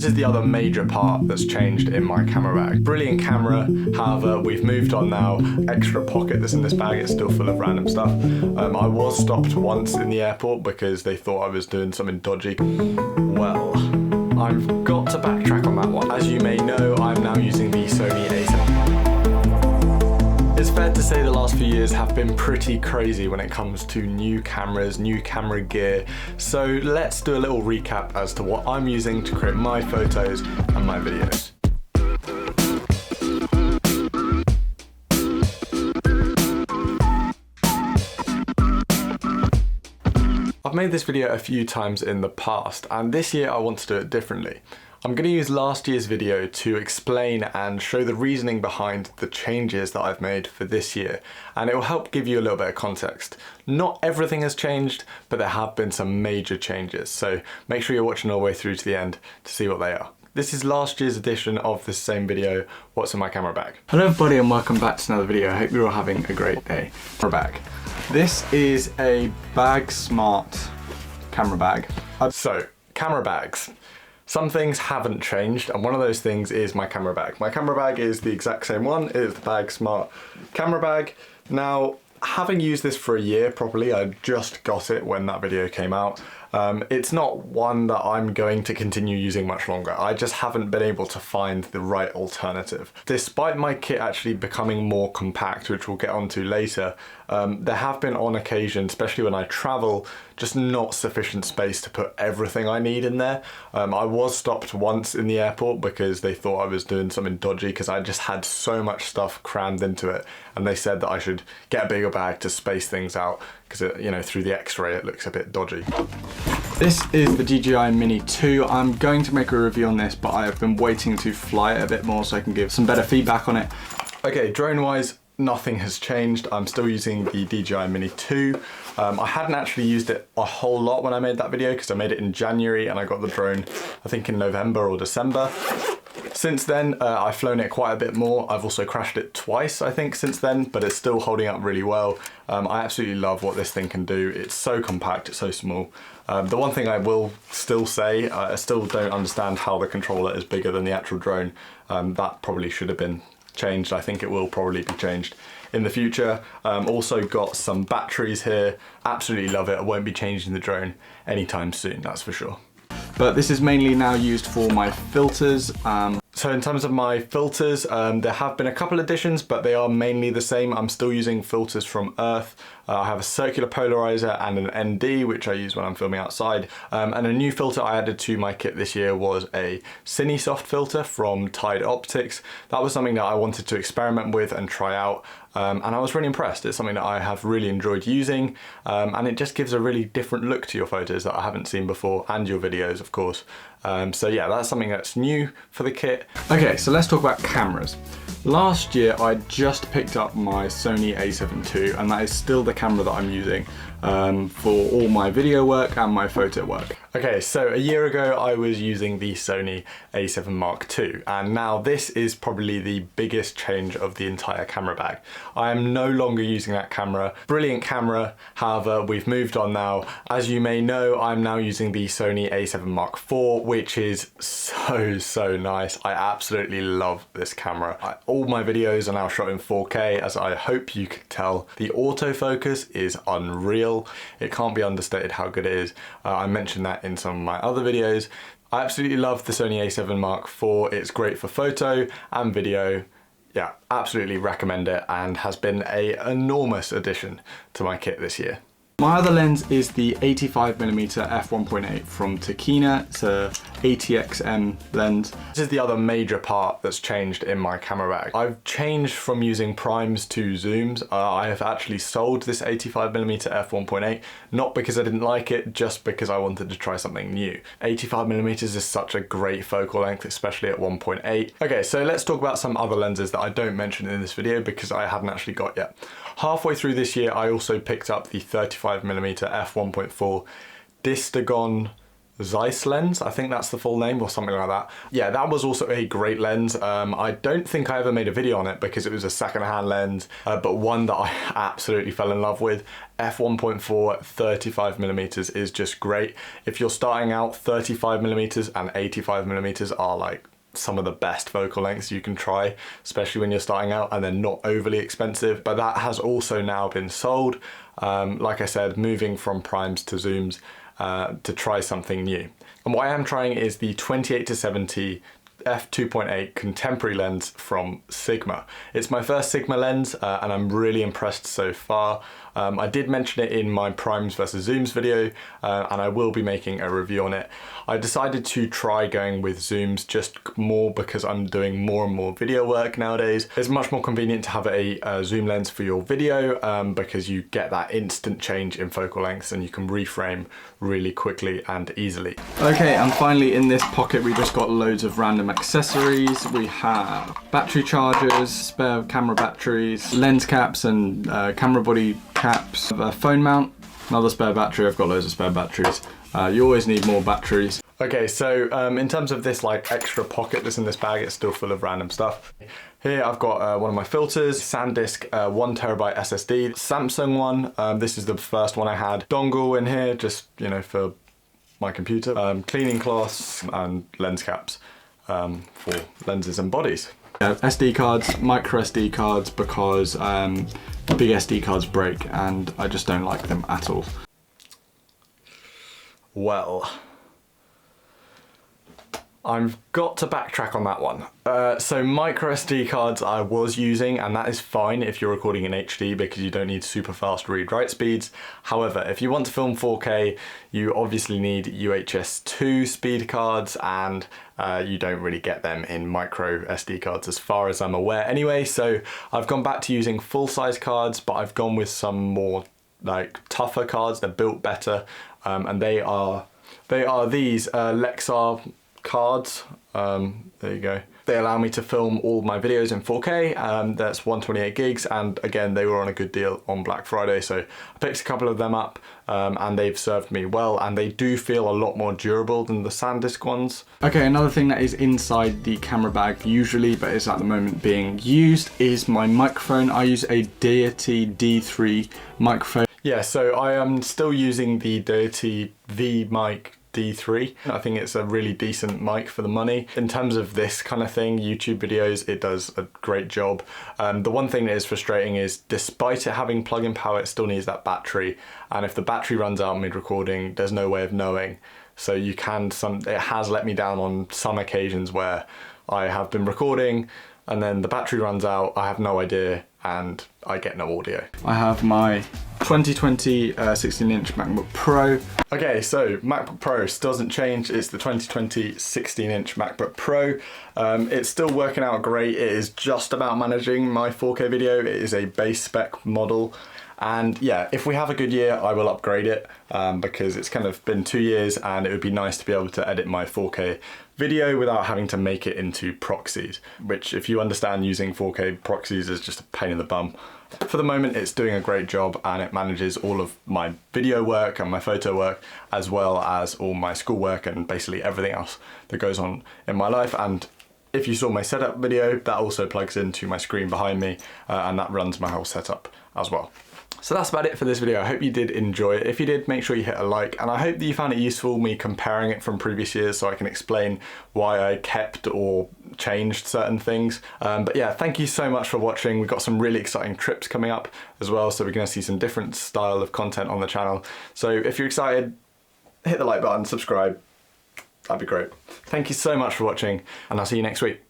This is the other major part that's changed in my camera bag. Brilliant camera, however, we've moved on now. Extra pocket that's in this bag, it's still full of random stuff. I was stopped once in the airport because they thought I was doing something dodgy. Well, I've got to backtrack on that one. As you may know, I'm now using the Sony A7. It's fair to say the last few years have been pretty crazy when it comes to new cameras, new camera gear. So let's do a little recap as to what I'm using to create my photos and my videos. I've made this video a few times in the past, and this year I want to do it differently. I'm going to use last year's video to explain and show the reasoning behind the changes that I've made for this year, and it will help give you a little bit of context. Not everything has changed, but there have been some major changes, so make sure you're watching all the way through to the end to see what they are. This is last year's edition of this same video, What's in my camera bag. Hello everybody and welcome back to another video. I hope you're all having a great day. Camera bag. This is a Bag Smart camera bag. So, camera bags. Some things haven't changed, and one of those things is my camera bag. My camera bag is the exact same one. It is the Bag Smart camera bag. Now, having used this for a year properly, I just got it when that video came out. It's not one that I'm going to continue using much longer. I just haven't been able to find the right alternative. Despite my kit actually becoming more compact, which we'll get onto later, there have been on occasion, especially when I travel, just not sufficient space to put everything I need in there. I was stopped once in the airport because they thought I was doing something dodgy because I just had so much stuff crammed into it, and they said that I should get a bigger bag to space things out because, you know, through the X-ray it looks a bit dodgy. This is the DJI Mini 2. I'm going to make a review on this, but I have been waiting to fly it a bit more so I can give some better feedback on it. Okay, drone-wise, nothing has changed. I'm still using the DJI Mini 2. I hadn't actually used it a whole lot when I made that video because I made it in January and I got the drone, I think, in November or December. Since then, I've flown it quite a bit more. I've also crashed it twice, I think, since then, but it's still holding up really well. I absolutely love what this thing can do. It's so compact, it's so small. The one thing I will still say, I still don't understand how the controller is bigger than the actual drone. That probably should have been changed. I think it will probably be changed in the future. Also got some batteries here. Absolutely love it. I won't be changing the drone anytime soon, that's for sure. But this is mainly now used for my filters. So in terms of my filters, there have been a couple additions, but they are mainly the same. I'm still using filters from Earth. I have a circular polarizer and an ND, which I use when I'm filming outside. And a new filter I added to my kit this year was a Cine Soft filter from Tide Optics. That was something that I wanted to experiment with and try out. And I was really impressed. It's something that I have really enjoyed using, and it just gives a really different look to your photos that I haven't seen before, and your videos, of course. So yeah, that's something that's new for the kit. Okay, so let's talk about cameras. Last year, I just picked up my Sony A7 II, and that is still the camera that I'm using for all my video work and my photo work. Okay, so a year ago I was using the Sony A7 Mark II, and now this is probably the biggest change of the entire camera bag. I am no longer using that camera. Brilliant camera, however, we've moved on now. As you may know, I'm now using the Sony A7 Mark IV, which is so nice. I absolutely love this camera. All my videos are now shot in 4K, as I hope you could tell. The autofocus is unreal. It can't be understated how good it is. I mentioned that in some of my other videos. I absolutely love the Sony A7 Mark IV. It's great for photo and video. Yeah, absolutely recommend it, and has been an enormous addition to my kit this year. My other lens is the 85mm f1.8 from Takina. It's a ATXM lens. This is the other major part that's changed in my camera bag. I've changed from using primes to zooms. I have actually sold this 85mm f1.8, not because I didn't like it, just because I wanted to try something new. 85mm is such a great focal length, especially at 1.8. Okay, so let's talk about some other lenses that I don't mention in this video because I haven't actually got yet. Halfway through this year, I also picked up the 35mm f1.4 Distagon Zeiss lens, I think that's the full name or something like that. Yeah, that was also a great lens. I don't think I ever made a video on it because it was a second-hand lens, but one that I absolutely fell in love with. f1.4 35mm is just great. If you're starting out, 35mm and 85mm are like some of the best focal lengths you can try, especially when you're starting out, and they're not overly expensive. But that has also now been sold. Like I said, moving from primes to zooms to try something new. And what I am trying is the 28-70 f2.8 contemporary lens from Sigma. It's my first Sigma lens and I'm really impressed so far. I did mention it in my primes versus zooms video and I will be making a review on it. I decided to try going with zooms just more because I'm doing more and more video work nowadays. It's much more convenient to have a zoom lens for your video because you get that instant change in focal lengths and you can reframe really quickly and easily. Okay, and finally in this pocket we just got loads of random accessories. We have battery chargers, spare camera batteries, lens caps and camera body caps, a phone mount, another spare battery. I've got loads of spare batteries. You always need more batteries. Okay, so in terms of this like extra pocket that's in this bag, it's still full of random stuff. Here I've got one of my filters, SanDisk 1TB SSD, Samsung one. This is the first one I had. Dongle in here, just, you know, for my computer. Cleaning cloths and lens caps for lenses and bodies. SD cards, micro SD cards, because big SD cards break and I just don't like them at all. Well, I've got to backtrack on that one. So micro SD cards I was using, and that is fine if you're recording in HD because you don't need super fast read-write speeds. However, if you want to film 4K, you obviously need UHS 2 speed cards, and you don't really get them in micro SD cards as far as I'm aware anyway. So I've gone back to using full-size cards, but I've gone with some more like tougher cards. They're built better, and they are these Lexar Cards. There you go. They allow me to film all my videos in 4K. That's 128 gigs, and again they were on a good deal on Black Friday, so I picked a couple of them up and they've served me well, and they do feel a lot more durable than the SanDisk ones. Okay, another thing that is inside the camera bag usually, but is at the moment being used, is my microphone. I use a Deity D3 microphone. Yeah, so I am still using the Deity V-Mic D3. I think it's a really decent mic for the money. In terms of this kind of thing, YouTube videos, it does a great job. The one thing that is frustrating is despite it having plug-in power, it still needs that battery. And if the battery runs out mid-recording, there's no way of knowing. So you can, it has let me down on some occasions where I have been recording and then the battery runs out, I have no idea, and I get no audio. I have my 2020 16-inch MacBook Pro. Okay, so MacBook Pro still doesn't change. It's the 2020 16-inch MacBook Pro. It's still working out great. It is just about managing my 4K video. It is a base spec model. And yeah, if we have a good year, I will upgrade it because it's kind of been 2 years and it would be nice to be able to edit my 4K video without having to make it into proxies, which if you understand using 4K proxies is just a pain in the bum. For the moment, it's doing a great job and it manages all of my video work and my photo work, as well as all my schoolwork and basically everything else that goes on in my life. And if you saw my setup video, that also plugs into my screen behind me and that runs my whole setup as well. So that's about it for this video. I hope you did enjoy it. If you did, make sure you hit a like, and I hope that you found it useful, me comparing it from previous years so I can explain why I kept or changed certain things. But yeah, thank you so much for watching. We've got some really exciting trips coming up as well, so we're going to see some different style of content on the channel. So if you're excited, hit the like button, subscribe. That'd be great. Thank you so much for watching, and I'll see you next week.